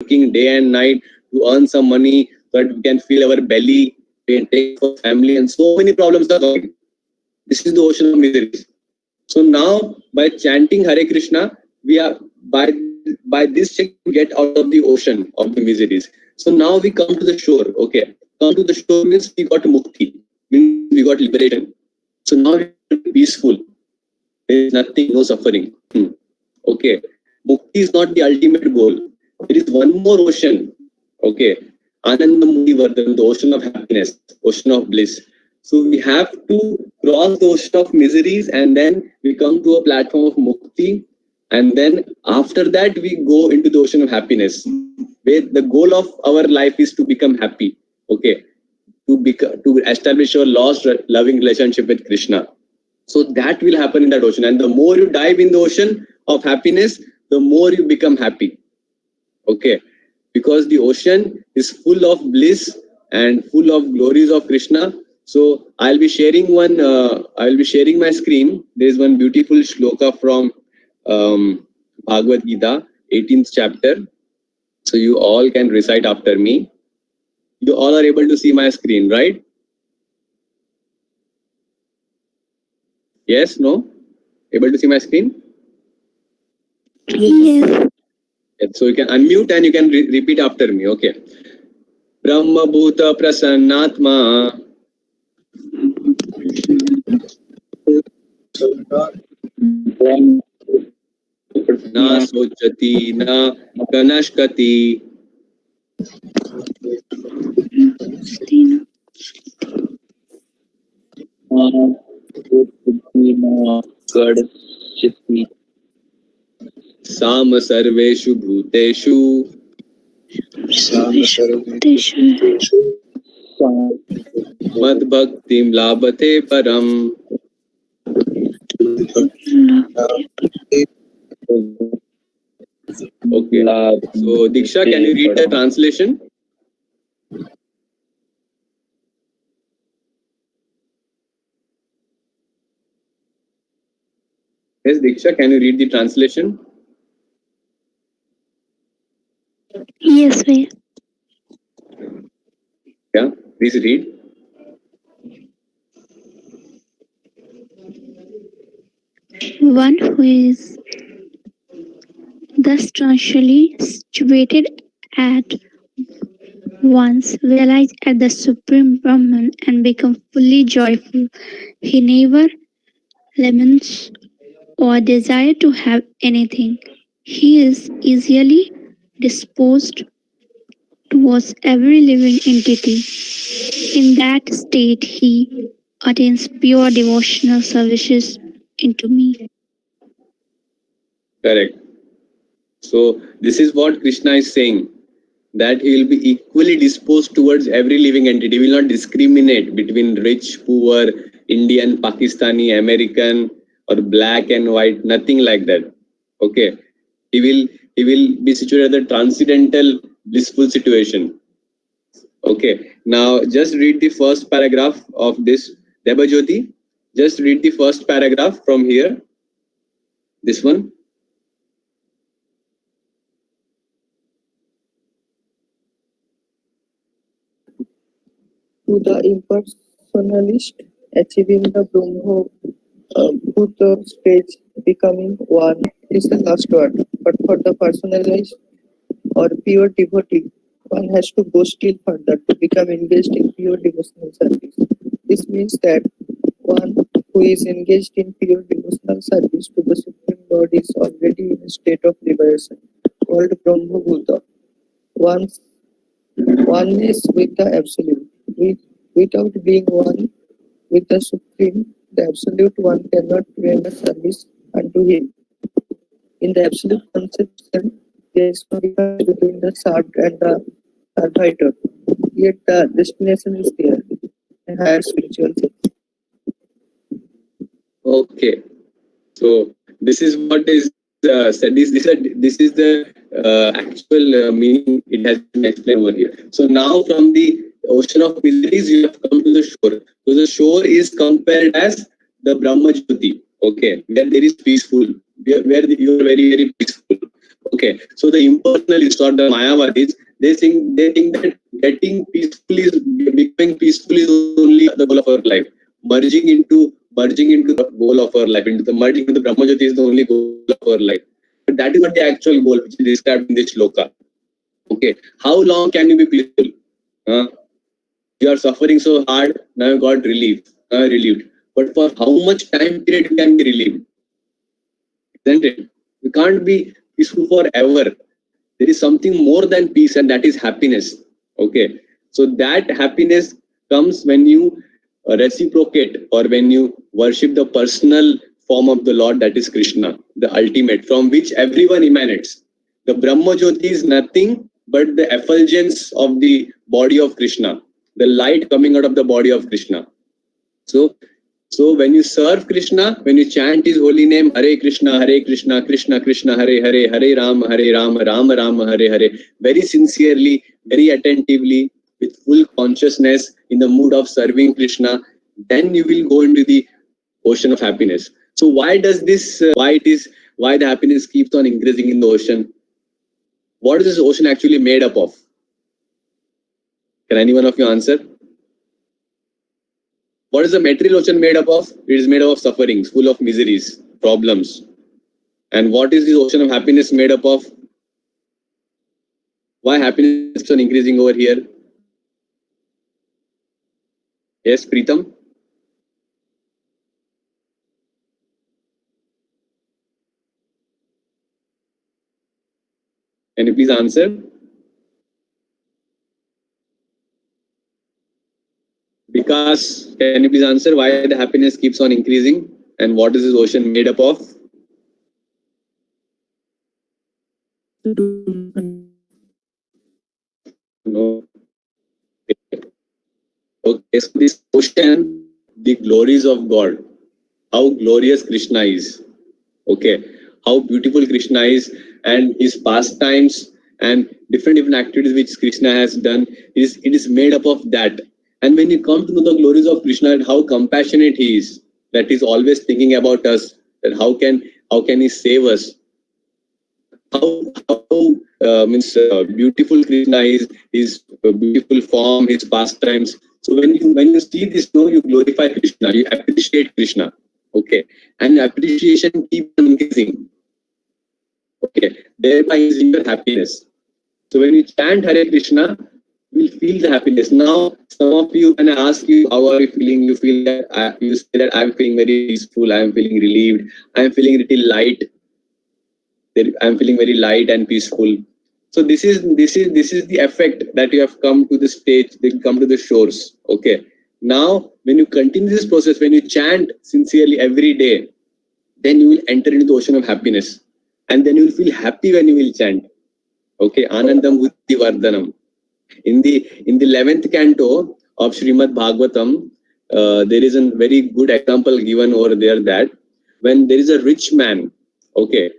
working day and night to earn some money so that we can fill our belly, we can take for family, and so many problems are coming. This is the ocean of miseries. So now, by chanting Hare Krishna, we are by this check we get out of the ocean of the miseries. So now we come to the shore. Okay, come to the shore means we got mukti, means we got liberation. So now we are peaceful. There is nothing, no suffering. Okay, mukti is not the ultimate goal. There is one more ocean. Okay, Anandambudhi, Vardhanam, the ocean of happiness, ocean of bliss. So we have to cross the ocean of miseries, and then we come to a platform of mukti, and then after that we go into the ocean of happiness, where the goal of our life is to become happy. Okay, to establish your lost loving relationship with Krishna. So that will happen in that ocean, and the more you dive in the ocean of happiness, the more you become happy. Okay, because the ocean is full of bliss and full of glories of Krishna. So I'll be sharing my screen. There is one beautiful shloka from Bhagavad Gita, 18th chapter. So you all can recite after me. You all are able to see my screen, right? Yes, no? Able to see my screen? Yes. So you can unmute and you can repeat after me. Okay. Brahma Bhuta Prasannatma Na Sochati Na Kanashkati Sam Sarveshu Bhuteshu Mad Bhaktim Labhate Param. Okay. So Diksha, can you read the translation? Yes, Diksha, can you read the translation? Yes, we. Yeah, please read. One who is thus transiently situated at once realize at the Supreme Brahman and become fully joyful. He never laments or desire to have anything. He is easily disposed towards every living entity. In that state, he attains pure devotional services into me. Correct. So this is what Krishna is saying, that he will be equally disposed towards every living entity. He will not discriminate between rich, poor, Indian, Pakistani, American, or black and white, nothing like that. Okay. He will be situated at the transcendental blissful situation. Okay. Now just read the first paragraph of this. Debajyoti, just read the first paragraph from here. This one. To the impersonalist, achieving the Brahma Bhuta stage, becoming one, is the last word. But for the personalized or pure devotee, one has to go still further to become engaged in pure devotional service. This means that one who is engaged in pure devotional service to the Supreme Lord is already in a state of liberation, called Brahma Bhuta. Oneness with the Absolute. Without being one with the Supreme, the Absolute One cannot render service unto Him. In the Absolute conception, there is no difference between the served and the servitor. Yet the destination is there, a higher spiritual sense. Okay. So this is what is said. This is the actual meaning. It has been explained over here. So now from the ocean of miseries, you have come to the shore. So the shore is compared as the Brahma Jyoti. Okay, where there is peaceful, where you are very very peaceful. Okay, so the impersonalists or the Mayavadis, they think that getting peaceful is becoming peaceful is only the goal of our life. Merging into the goal of our life, into the merging into the Brahmajyoti is the only goal of our life. But that is not the actual goal which is described in this shloka. Okay, how long can you be peaceful? You are suffering so hard, now you got relieved. But for how much time period you can be relieved? Isn't it? You can't be peaceful forever. There is something more than peace, and that is happiness. Okay, so that happiness comes when you reciprocate or when you worship the personal form of the Lord, that is Krishna, the ultimate, from which everyone emanates. The Brahma Jyoti is nothing but the effulgence of the body of Krishna, the light coming out of the body of Krishna. So when you serve Krishna, when you chant his holy name, Hare Krishna, Krishna Krishna, Hare Hare, Hare Rama, Rama Rama, Hare Hare, very sincerely, very attentively, with full consciousness, in the mood of serving Krishna, then you will go into the ocean of happiness. So why does this, why the happiness keeps on increasing in the ocean? What is this ocean actually made up of? Can any one of you answer? What is the material ocean made up of? It is made up of sufferings, full of miseries, problems. And what is the ocean of happiness made up of? Why happiness is increasing over here? Yes, Preetham? Can you please answer? Because, can you please answer why the happiness keeps on increasing and what is this ocean made up of? No. Okay, so this ocean, the glories of God, how glorious Krishna is. Okay, how beautiful Krishna is, and his pastimes and different activities which Krishna has done, it is made up of that. And when you come to know the glories of Krishna and how compassionate he is, that he's always thinking about us, that how can he save us? How beautiful Krishna is, his beautiful form, his pastimes. So when you see this, you glorify Krishna, you appreciate Krishna. Okay, and appreciation keeps increasing. Okay, thereby is your happiness. So when you chant Hare Krishna, you will feel the happiness. Now, some of you, when I ask you how are you feeling, you feel that you say that I'm feeling very peaceful, I'm feeling relieved, I'm feeling little light. I'm feeling very light and peaceful. So this is the effect that you have come to the stage, they come to the shores. Okay. Now, when you continue this process, when you chant sincerely every day, then you will enter into the ocean of happiness, and then you will feel happy when you will chant. Okay, Anandambudhi Vardhanam. In the 11th canto of Srimad Bhagavatam, there is a very good example given over there that when there is a rich man, okay,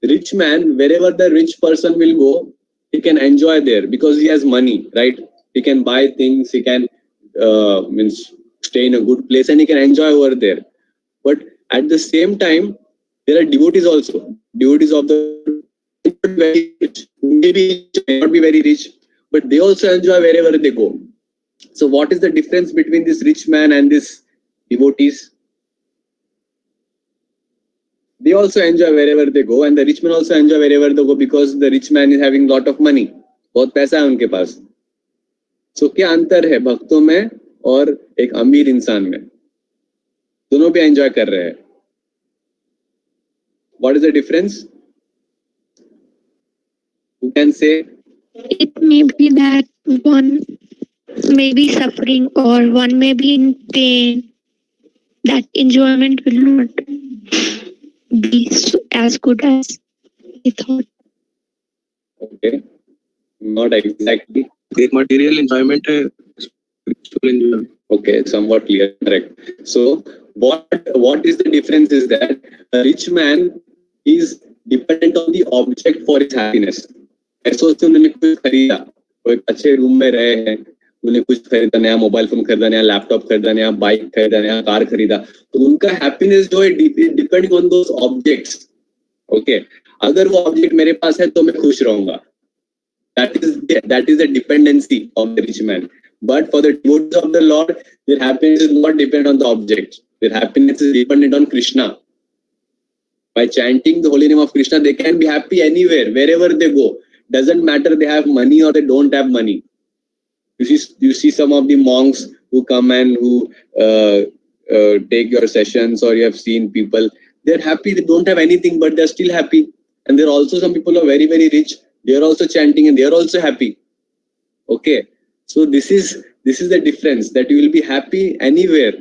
rich man, wherever the rich person will go, he can enjoy there because he has money, right? He can buy things, he can stay in a good place, and he can enjoy over there. But at the same time, there are devotees also, devotees of the very rich, maybe may not be very rich, but they also enjoy wherever they go. So what is the difference between this rich man and this devotees? They also enjoy wherever they go, and the rich man also enjoy wherever they go because the rich man is having lot of money. बहुत पैसा है उनके पास. So क्या अंतर है भक्तों में और एक अमीर इंसान में? दोनों भी एंजॉय कर रहे हैं. What is the difference? Who can say? It may be that one may be suffering or one may be in pain. That enjoyment will not be as good as we thought. Okay, not exactly. The material enjoyment है, spiritual enjoyment. Okay, somewhat clear, correct. So what is the difference is that a rich man is dependent on the object for his happiness. ऐसा उन्होंने कुछ खरीदा, वो एक अच्छे room में रहे हैं, उन्हें कुछ खरीदा, नया मोबाइल फोन खरीदा, नया लैपटॉप खरीदा, नया बाइक खरीदा, नया कार खरीदा, तो उनका हैप्पीनेस जो है depending on those objects. Okay, अगर वो ऑब्जेक्ट मेरे पास है तो मैं खुश रहूंगा. That is the dependency of the rich man. But for the devotees of the Lord, their happiness is not dependent on the object. Their happiness is dependent on Krishna. By chanting the holy name of Krishna, they can be happy anywhere, wherever they go. Doesn't matter they have money or they don't have money. You see some of the monks who come and who take your sessions, or you have seen people, they're happy, they don't have anything, but they're still happy. And there are also some people who are very, very rich, they're also chanting and they're also happy. Okay, so this is the difference, that you will be happy anywhere.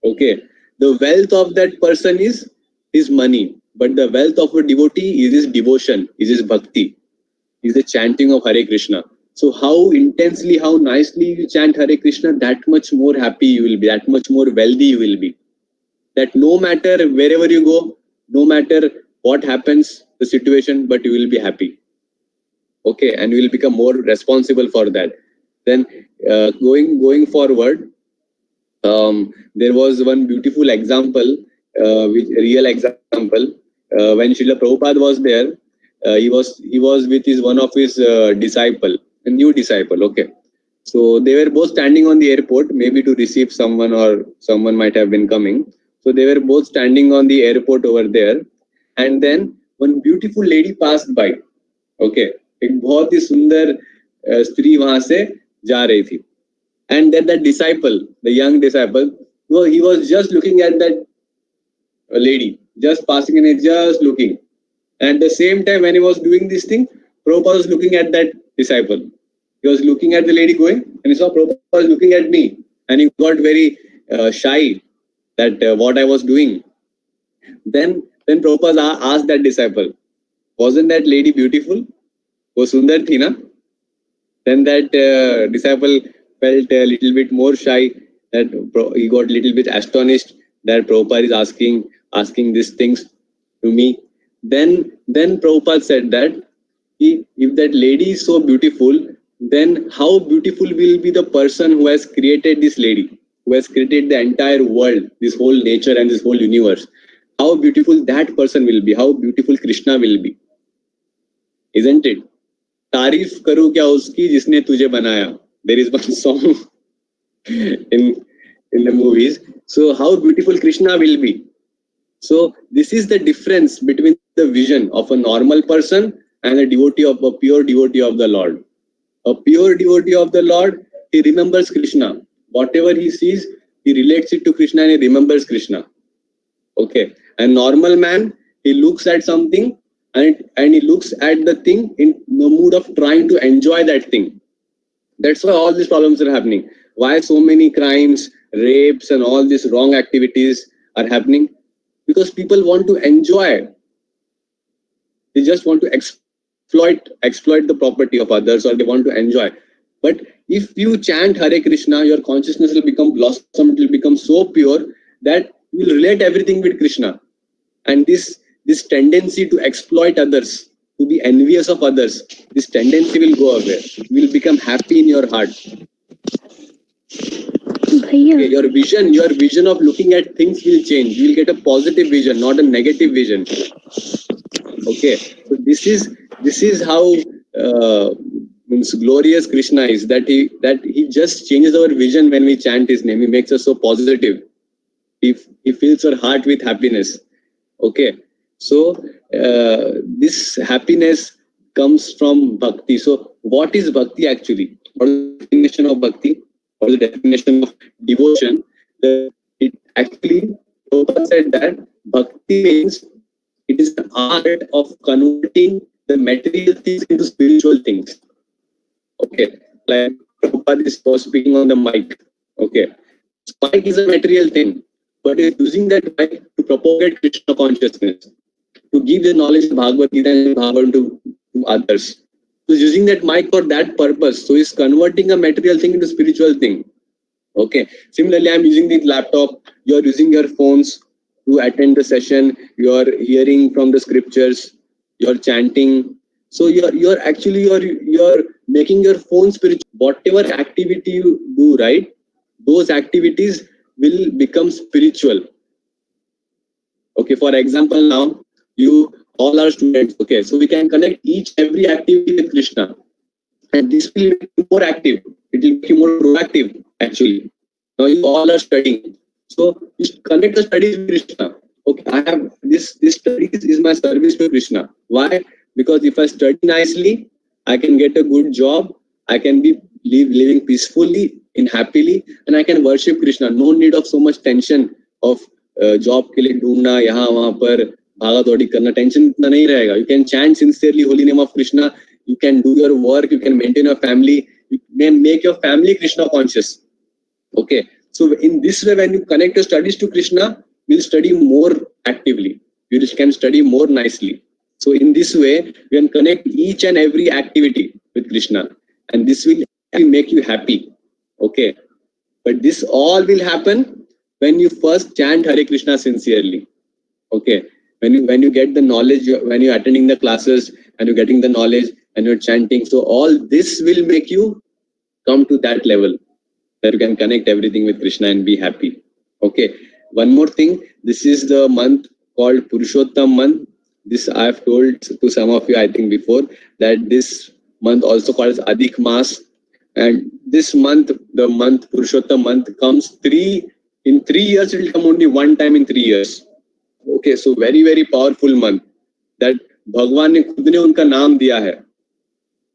Okay, the wealth of that person is his money, but the wealth of a devotee is his devotion, is his bhakti, is the chanting of Hare Krishna. So how intensely, how nicely you chant Hare Krishna, that much more happy you will be, that much more wealthy you will be. That no matter wherever you go, no matter what happens, the situation, but you will be happy. Okay, and you will become more responsible for that. Then going forward, there was one beautiful example, real example. When Srila Prabhupada was there, he was with one of his disciple, a new disciple. Okay, so they were both standing on the airport, maybe to receive someone, or someone might have been coming. So they were both standing on the airport over there, and then one beautiful lady passed by. Okay, एक बहुत ही सुंदर स्त्री वहां से जा रही थी. And then that disciple, the young disciple, he was just looking at that lady, just passing and just looking. And at the same time, when he was doing this thing, Prabhupada was looking at that disciple. He was looking at the lady going, and he saw Prabhupada was looking at me, and he got very shy that what I was doing. Then Prabhupada asked that disciple, wasn't that lady beautiful? वो सुंदर थी ना? Then that disciple felt a little bit more shy, that he got a little bit astonished that Prabhupada is asking these things to me. Then Prabhupada said that if that lady is so beautiful, then how beautiful will be the person who has created this lady, who has created the entire world, this whole nature and this whole universe. How beautiful that person will be, how beautiful Krishna will be. Isn't it? तारीफ करूं क्या उसकी जिसने तुझे बनाया. There is one song in the movies. So how beautiful Krishna will be. So this is the difference between the vision of a normal person and a pure devotee of the Lord. A pure devotee of the Lord, he remembers Krishna. Whatever he sees, he relates it to Krishna and he remembers Krishna. Okay. A normal man, he looks at something and he looks at the thing in the mood of trying to enjoy that thing. That's why all these problems are happening. Why so many crimes, rapes, and all these wrong activities are happening? Because people want to enjoy. They just want to exploit the property of others, or they want to enjoy. But if you chant Hare Krishna, your consciousness will become blossom. It will become so pure that you will relate everything with Krishna. And this tendency to exploit others, to be envious of others, this tendency will go away. You will become happy in your heart. Okay, your vision of looking at things will change. You will get a positive vision, not a negative vision. Okay, so this is how glorious Krishna is. That he just changes our vision when we chant his name. He makes us so positive. He fills our heart with happiness. Okay. So this happiness comes from bhakti. So what is bhakti actually? What is the definition of bhakti? What is the definition of devotion? It actually, Prabhupada said that bhakti means it is the art of converting the material things into spiritual things. Okay, like Prabhupada was speaking on the mic. Okay, so mic is a material thing, but is using that mic to propagate Krishna consciousness, to give the knowledge of Bhagavad Gita and Bhagavad to others. So using that mic for that purpose. So he's converting a material thing into spiritual thing. Okay. Similarly, I'm using the laptop. You're using your phones to attend the session. You're hearing from the scriptures. You're chanting. So you're actually making your phone spiritual. Whatever activity you do, right? Those activities will become spiritual. Okay. For example, now you all our students. Okay, so we can connect each every activity with Krishna, and this will make you more active. It will make you more proactive. Actually, now you all are studying, so you connect the studies with Krishna. Okay, I have this studies is my service to Krishna. Why? Because if I study nicely, I can get a good job. I can be living peacefully, in happily, and I can worship Krishna. No need of so much tension of job के लिए ढूंढना यहाँ वहाँ पर भागा दौड़ी करना. Tension इतना नहीं रहेगा. You can chant sincerely holy name of Krishna. You can do your work. You can maintain your family. You can make your family Krishna conscious. Okay. So in this way, when you connect your studies to Krishna, you'll study more actively. You can study more nicely. So in this way, you can connect each and every activity with Krishna, and this will make you happy. Okay. But this all will happen when you first chant Hare Krishna sincerely. Okay. When you get the knowledge, when you're attending the classes and you're getting the knowledge and you're chanting, so all this will make you come to that level that you can connect everything with Krishna and be happy. Okay. One more thing, this is the month called Purushottam month. This I have told to some of you, I think, before, that this month also called as Adhik Mas. And this month, the month Purushottam month, comes in 3 years. It will come only one time in 3 years. Okay, so very, very powerful month that Bhagwan ne khud ne unka naam diya hai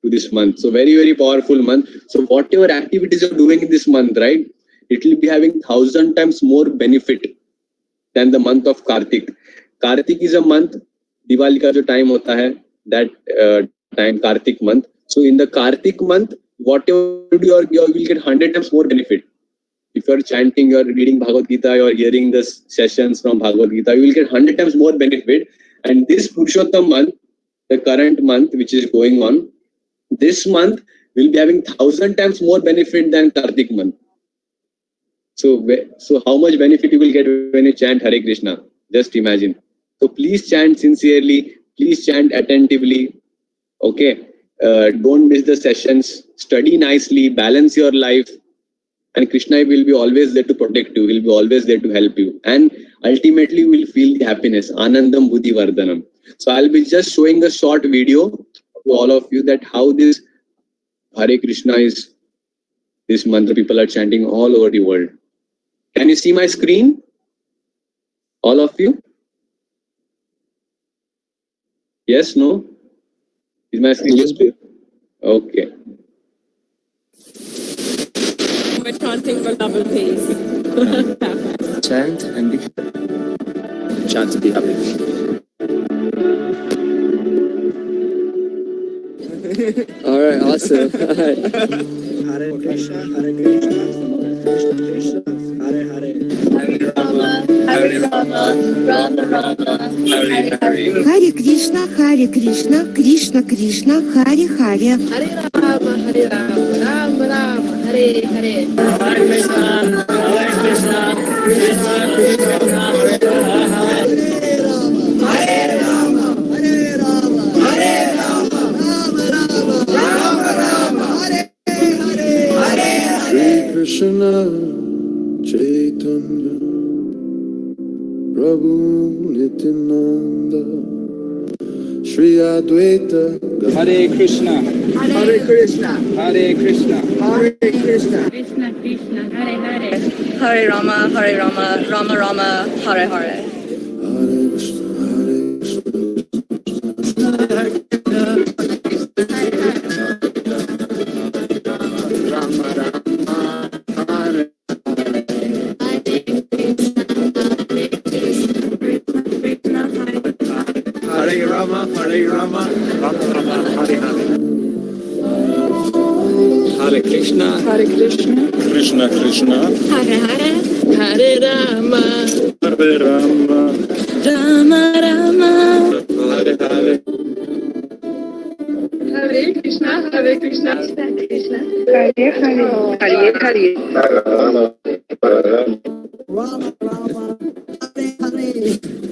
to this month. So very, very powerful month. So whatever activities you're doing in this month, right, it will be having 1,000 times more benefit than the month of Kartik. Kartik is a month, Diwali ka jo time hota hai, that time Kartik month. So in the Kartik month, whatever you do, you will get 100 times more benefit. If you're chanting, you're reading Bhagavad Gita, you're hearing the sessions from Bhagavad Gita, you will get 100 times more benefit. And this Purushottam month, the current month which is going on, this month will be having 1,000 times more benefit than Kartik month. So how much benefit you will get when you chant Hare Krishna? Just imagine. So please chant sincerely, please chant attentively. Okay. Don't miss the sessions, study nicely, balance your life, and Krishna will be always there to protect you, will be always there to help you, and ultimately you will feel the happiness. Anandambudhi Vardhanam. So I'll be just showing a short video to all of you that how this Hare Krishna is, this mantra people are chanting all over the world. Can you see my screen? All of you? Yes, no? Is my screen? Yes, please. Okay. We're chanting for double pace. Chant and be chant to be happy. All right, awesome. All right. Hare Krishna, Hare Krishna, Krishna Krishna, Hare Hare. Hare Rama, Rama Rama, Hare Hare. Hare Krishna, Krishna Krishna, Hare Hare. Hare Rama, Rama Rama, Hare Hare. Hare Krishna, Krishna Krishna, Hare Hare. Hare Rama, Hare Rama, Hare Rama, Rama Rama, Rama Rama, Hare Hare, Hare Hare. Krishna Chaitanya Prabhu Nityananda Shri Advaita Hare Krishna, Hare Krishna, Hare Krishna, Hare Krishna, Krishna Krishna, Hare Hare. Hare Rama, Rama Rama, Hare Hare. Hare Krishna, Hare Hare Rama, Rama Rama, Hare Hare. Hare Krishna, Krishna Krishna, Hare Hare. Hare Rama, Hare Rama, Rama Rama. Hare Hare. Hare Krishna, Hare Krishna, Krishna. Hare Hare, Hare Hare. Rama, Rama, Rama Rama, Hare Hare.